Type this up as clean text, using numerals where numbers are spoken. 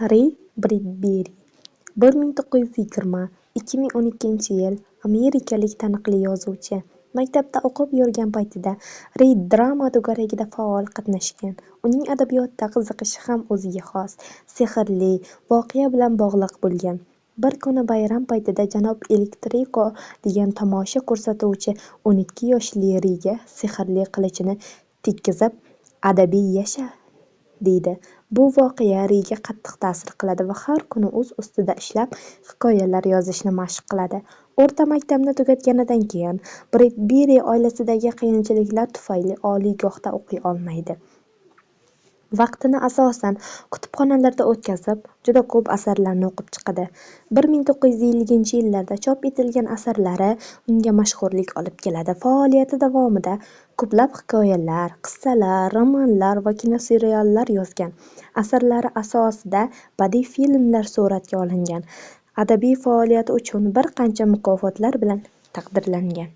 Ray Bredberi 1920-2012-yil amerikalik taniqli yozuvchi. Maktabda o'qib yurgan paytida Ray drama to'garagida faol qatnashgan. Uning adabiyotga qiziqishi ham o'ziga xos, sehrli voqea bilan bog'liq bo'lgan. Bir kuni bayram paytida janob Elektriko degan tomosha ko'rsatuvchi 12 yoshli Rayga sehrli qilichini tekkizib, "Adabiy yasha" deydi. Bu voqea Rayga qattiq ta'sir qiladi va har kuni o'z ustida ishlab, hikoyalar yozishni mashq qiladi. O'rta maktabni tugatganidan keyin Bredberi oilasidagi qiyinchiliklar tufayli oliygohda o'qiy olmaydi. Vaqtini asosan kutubxonalarda o'tkazib, juda ko'p asarlarni o'qib chiqadi. 1950-yillarda chop etilgan asarlari unga mashhurlik olib keladi. Faoliyati davomida ko'plab hikoyalar, qissalar, romanlar va kinoseriallar yozgan. Asarlari asosida badiiy filmlar suratga olingan. Adabiy faoliyati uchun bir qancha mukofotlar bilan taqdirlangan.